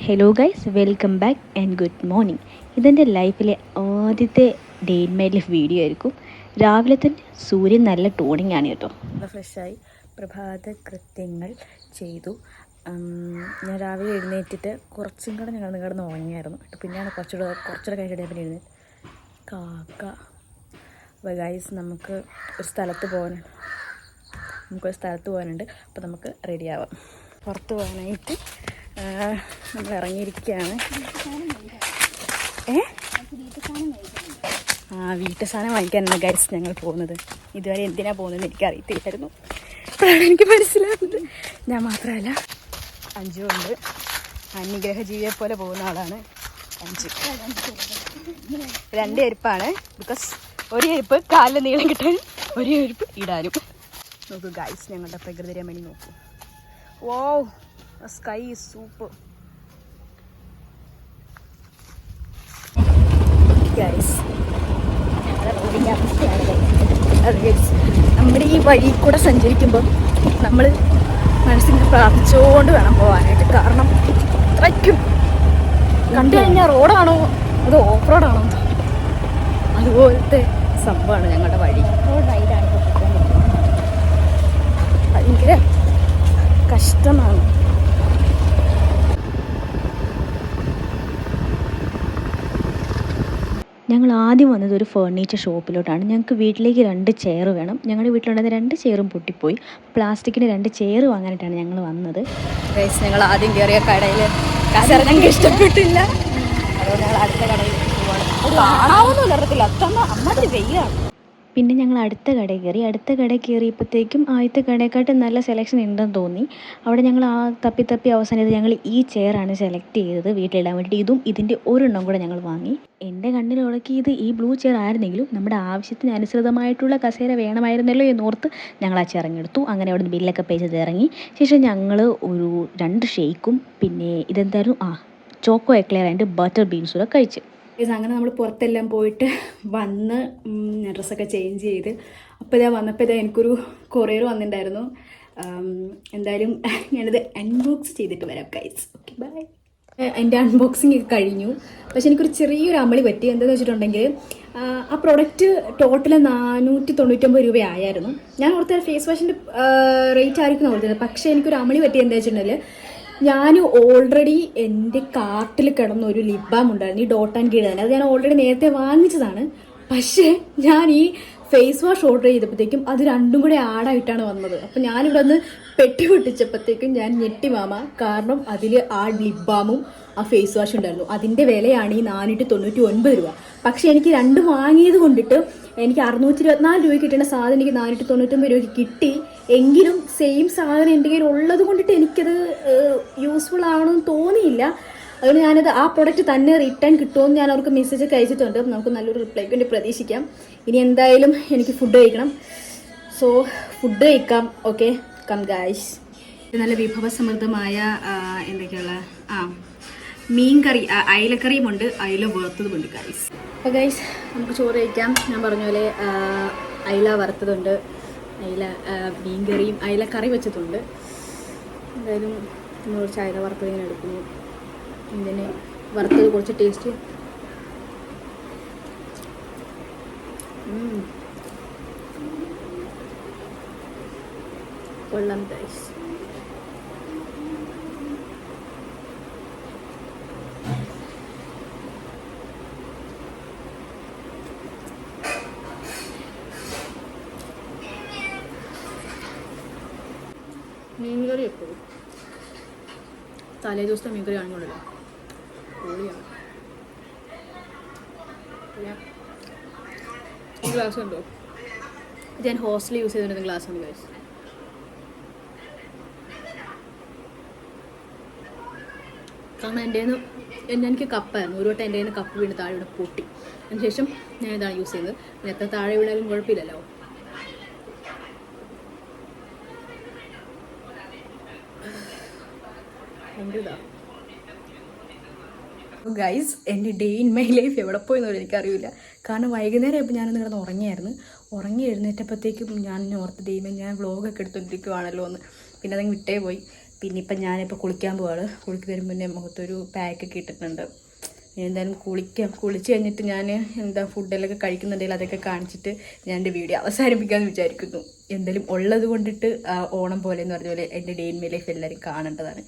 Hello guys, welcome back and good morning. ഇതെൻ്റെ ലൈഫിലെ ആദ്യത്തെ day in my life video ആയിരിക്കും. രാവിലെ തന്നെ സൂര്യൻ നല്ല ടോണിംഗ് ആണ് കേട്ടോ. ഫ്രഷായി പ്രഭാത കൃത്യങ്ങൾ ചെയ്തു. ഞാൻ രാവിലെ എഴുന്നേറ്റിട്ട് കുറച്ചും കൂടെ ഞങ്ങൾ കിടന്ന് ഉറങ്ങിയായിരുന്നു. പിന്നെയാണ് കുറച്ചുകൂടെ കഴിഞ്ഞിട്ട് പിന്നെ എഴുന്നേറ്റ് കാക്ക. അപ്പോൾ ഗൈസ് നമുക്കൊരു സ്ഥലത്ത് പോകാനുണ്ട്. അപ്പോൾ നമുക്ക് റെഡിയാവാം. പുറത്ത് പോകാനായിട്ട് നമ്മൾ ഇറങ്ങിയിരിക്കുകയാണ്. വീട്ടു സാധനം വാങ്ങിക്കാനാണ് ഗൈസ് ഞങ്ങൾ പോകുന്നത്. ഇതുവരെ എന്തിനാണ് പോകുന്നതെന്ന് എനിക്കറിയത്തില്ലായിരുന്നു. അപ്പോഴാണ് എനിക്ക് മനസ്സിലാകുന്നത്. ഞാൻ മാത്രമല്ല, അഞ്ചുകൊണ്ട് അന്യഗ്രഹ ജീവിയെ പോലെ പോകുന്ന ആളാണ് അഞ്ചു. 2 ചെരുപ്പാണ്. ബിക്കോസ് ഒരു ചെരുപ്പ് കാലിൽ നീളം കിട്ടാൻ, ഒരു ചെരുപ്പ് ഇടാനും. നോക്കൂ ഗൈസ്, ഞങ്ങളുടെ പ്രകൃതി രമണി നോക്കൂ. Wow, sky is super guys. നമ്മുടെ ഈ വഴി കൂടെ സഞ്ചരിക്കുമ്പോൾ നമ്മൾ മനസ്സിന് പ്രാർത്ഥിച്ചുകൊണ്ട് വേണം പോകാനായിട്ട്. കാരണം അത്രയ്ക്കും കണ്ടു കഴിഞ്ഞാൽ റോഡാണോ അതോ ഓഫ് റോഡാണോ അതുപോലത്തെ സംഭവമാണ് ഞങ്ങളുടെ വഴി. ഭയങ്കര കഷ്ടമാണ്. ഞങ്ങൾ ആദ്യം വന്നത് ഒരു ഫർണിച്ചർ ഷോപ്പിലോട്ടാണ്. ഞങ്ങൾക്ക് വീട്ടിലേക്ക് 2 ചെയർ വേണം. ഞങ്ങളുടെ വീട്ടിലുണ്ടായിരുന്ന 2 ചെയറും പൊട്ടിപ്പോയി. പ്ലാസ്റ്റിക്കിൻ്റെ 2 ചെയർ വാങ്ങാനായിട്ടാണ് ഞങ്ങൾ വന്നത്. ഗൈസ്, ഞങ്ങൾ ആദ്യം കയറിയ കടയിൽ കസേര ഞങ്ങൾക്ക് ഇഷ്ടപ്പെട്ടില്ല. അതുകൊണ്ട് ഞങ്ങൾ അടുത്ത കടയിൽ പോവാണ്. കാണാവുന്ന അറിയത്തില്ല, അമ്മ വെയിലാണ്. പിന്നെ ഞങ്ങൾ അടുത്ത കടയിൽ കയറിയപ്പോഴത്തേക്കും ആദ്യത്തെ കടയെക്കാട്ടും നല്ല സെലക്ഷൻ ഉണ്ടെന്ന് തോന്നി. അവിടെ ഞങ്ങൾ തപ്പി അവസാനം ഞങ്ങൾ ഈ ചെയറാണ് സെലക്ട് ചെയ്തത് വീട്ടിലിടാൻ വേണ്ടിയിട്ട്. ഇതും ഇതിൻ്റെ ഒരെണ്ണം കൂടെ ഞങ്ങൾ വാങ്ങി. എൻ്റെ കണ്ണിൽ ഉടക്കിയത് ഈ ബ്ലൂ ചെയർ ആയിരുന്നെങ്കിലും നമ്മുടെ ആവശ്യത്തിന് അനുസൃതമായിട്ടുള്ള കസേര വേണമായിരുന്നല്ലോ എന്നോർത്ത് ഞങ്ങൾ ആ ചെയർ എടുത്തു. അങ്ങനെ അവിടെ നിന്ന് ബില്ലൊക്കെ പേ ചെയ്ത് ഇറങ്ങി. ശേഷം ഞങ്ങൾ ഒരു 2 ഷേക്കും പിന്നെ ഇതെന്തായാലും ചോക്കോ എക്ലെയർ ആൻഡ് ബട്ടർ ബീൻസും കൂടെ കഴിച്ചു. അങ്ങനെ നമ്മൾ പുറത്തെല്ലാം പോയിട്ട് വന്ന് ഡ്രസ്സൊക്കെ ചേഞ്ച് ചെയ്ത് അപ്പോൾ വന്നപ്പോൾ എനിക്കൊരു കൊറിയർ വന്നിട്ടുണ്ടായിരുന്നു. എന്തായാലും ഞാനത് അൺബോക്സ് ചെയ്തിട്ട് വരാം ഗൈസ്. Okay, bye. എൻ്റെ അൺബോക്സിങ് കഴിഞ്ഞു. പക്ഷെ എനിക്കൊരു ചെറിയൊരു അമളി പറ്റി. എന്താണെന്ന് വെച്ചിട്ടുണ്ടെങ്കിൽ ആ പ്രൊഡക്റ്റ് ടോട്ടൽ 499 രൂപയായിരുന്നു. ഞാൻ ഓർത്ത ഫേസ് വാഷിൻ്റെ റേറ്റ് ആയിരിക്കും ഓർത്തത്. പക്ഷേ എനിക്കൊരു അമളി പറ്റി. എന്താ വെച്ചിട്ടുണ്ടെങ്കിൽ ഞാൻ ഓൾറെഡി എൻ്റെ കാർട്ടിൽ കിടന്ന ഒരു ലിപ് ബാം ഉണ്ടായിരുന്നു, ഈ ഡോട്ട് ആൻഡ് കീഡ് തന്നെ. അത് ഞാൻ ഓൾറെഡി നേരത്തെ വാങ്ങിച്ചതാണ്. പക്ഷേ ഞാൻ ഈ ഫേസ് വാഷ് ഓർഡർ ചെയ്തപ്പോഴത്തേക്കും അത് 2ഉം കൂടെ ആഡായിട്ടാണ് വന്നത്. അപ്പം ഞാനിവിടെ നിന്ന് പെട്ടി പൊട്ടിച്ചപ്പോഴത്തേക്കും ഞാൻ ഞെട്ടി മാമ. കാരണം അതിൽ ആ ലിപ് ബാമും ആ ഫേസ് വാഷ് ഉണ്ടായിരുന്നു. അതിൻ്റെ വിലയാണ് ഈ 499 രൂപ. പക്ഷേ എനിക്ക് 2 വാങ്ങിയത് കൊണ്ടിട്ട് എനിക്ക് 624 രൂപ കിട്ടുന്ന സാധനം എനിക്ക് 499 രൂപയ്ക്ക് കിട്ടി. എങ്കിലും സെയിം സാധനം എൻ്റെ കയ്യിൽ ഉള്ളത് കൊണ്ടിട്ട് എനിക്കത് യൂസ്ഫുൾ ആവണമെന്ന് തോന്നിയില്ല. അതുകൊണ്ട് ഞാനത് ആ പ്രൊഡക്റ്റ് തന്നെ റിട്ടേൺ കിട്ടുമെന്ന് ഞാൻ അവർക്ക് മെസ്സേജ് ഒക്കെ അയച്ചിട്ടുണ്ട്. നമുക്ക് നല്ലൊരു റിപ്ലൈക്ക് വേണ്ടി പ്രതീക്ഷിക്കാം. ഇനി എന്തായാലും എനിക്ക് ഫുഡ് കഴിക്കണം. സോ ഫുഡ് കഴിക്കാം. Okay, come guys. നല്ല വിഭവസമൃദ്ധമായ എന്തൊക്കെയുള്ള മീൻ കറി, അയിലക്കറിയുമുണ്ട്, അയില വറുത്തതുമുണ്ട് ഗൈസ്. അപ്പോൾ ഗൈസ്, നമുക്ക് ചോറ് കഴിക്കാം. ഞാൻ പറഞ്ഞ പോലെ അയില വറുത്തതുണ്ട്, അയില മീൻ കറിയും അയില കറി വെച്ചതുണ്ട്. എന്തായാലും നമ്മൾ കുറച്ച് അയില വറുത്തത് ഇങ്ങനെ എടുക്കുന്നു. ഇതിന് വറുത്തത് കുറച്ച് ടേസ്റ്റ് കൊള്ളാം ഗൈസ്. മീൻകറി എപ്പോഴും തലേ ദിവസത്തെ മീൻകറി ആണെന്നുള്ളല്ലോ, പൊളിയാണ്. ഈ ഗ്ലാസ് ഉണ്ടോ? ഇത് ഞാൻ ഹോസ്റ്റലിൽ യൂസ് ചെയ്തിരുന്ന ഗ്ലാസ്സാണ് ഗൈസ്. കാരണം എൻ്റെ എനിക്ക് കപ്പായിരുന്നു. ഒരു വട്ടം എൻ്റെ കപ്പ് വീണ് താഴെ വീണ് പൊട്ടി. അതിനുശേഷം ഞാൻ ഇതാണ് യൂസ് ചെയ്യുന്നത്. എത്ര താഴെ വീണാലും കുഴപ്പമില്ലല്ലോ. ഗൈസ്, എൻ്റെ ഡേ ഇൻ മൈ ലൈഫ് എവിടെ പോയെന്നോ എനിക്കറിയില്ല. കാരണം വൈകുന്നേരം ആയപ്പോൾ ഞാനൊന്ന് കിടന്ന് ഉറങ്ങി എഴുന്നേറ്റപ്പോഴത്തേക്കും ഞാൻ ഓർത്ത് ദൈവം ഞാൻ വ്ളോഗൊക്കെ എടുത്തുകൊണ്ടിരിക്കുവാണല്ലോ എന്ന്. പിന്നെ അതങ്ങ് വിട്ടേ പോയി. പിന്നെ ഇപ്പം ഞാനിപ്പോൾ കുളിക്കാൻ പോവാണ്. കുളിക്കുന്നതിന് മുന്നേ മുഖത്തൊരു പാക്കൊക്കെ ഇട്ടിട്ടുണ്ട്. എന്തായാലും കുളിച്ച് കഴിഞ്ഞിട്ട് ഞാൻ എന്താ ഫുഡെല്ലാം കഴിക്കുന്നുണ്ടെങ്കിൽ അതൊക്കെ കാണിച്ചിട്ട് ഞാൻ എൻ്റെ വീഡിയോ അവസാനിപ്പിക്കാമെന്ന് വിചാരിക്കുന്നു. എന്തായാലും ഉള്ളത് കൊണ്ടിട്ട് ഓണം പോലെ എന്ന് പറഞ്ഞ പോലെ എൻ്റെ ഡേ ഇൻ മൈ ലൈഫ് എല്ലാവരും കാണേണ്ടതാണ്.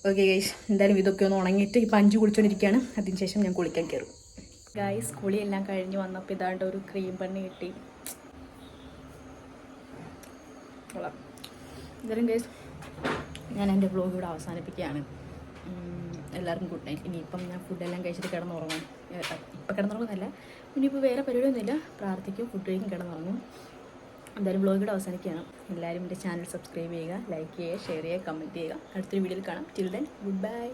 ഓക്കെ ഗൈസ്, എന്തായാലും ഇതൊക്കെ ഒന്ന് ഉണങ്ങിയിട്ട് ഇപ്പം 5 കുളിച്ചുകൊണ്ടിരിക്കുകയാണ്. അതിനുശേഷം ഞാൻ കുളിക്കാൻ കയറും. ഗൈസ്, കുളിയെല്ലാം കഴിഞ്ഞ് വന്നപ്പോൾ ഇതാണ്ട് ഒരു ക്രീം പണി കിട്ടി. എന്തായാലും ഗൈസ്, ഞാൻ എൻ്റെ വ്ലോഗ് ഇവിടെ അവസാനിപ്പിക്കുകയാണ്. എല്ലാവർക്കും ഗുഡ് നൈറ്റ്. ഇനിയിപ്പം ഞാൻ ഫുഡെല്ലാം കഴിച്ചിട്ട് കിടന്നുറങ്ങും. ഇപ്പം കിടന്നുറങ്ങുന്നല്ല, ഇനിയിപ്പോൾ വേറെ പരിപാടിയൊന്നുമില്ല. പ്രാർത്ഥിക്കും, ഫുഡ് കഴിക്കും, കിടന്നുറങ്ങും. എന്തായാലും വ്ലോഗ് ഇവിടെ അവസാനിക്കുകയാണ്. എല്ലാവരും എൻ്റെ ചാനൽ സബ്സ്ക്രൈബ് ചെയ്യുക, ലൈക്ക് ചെയ്യുക, ഷെയർ ചെയ്യുക, കമൻറ്റ് ചെയ്യുക. അടുത്തൊരു വീഡിയോയിൽ കാണാം. Till then good bye.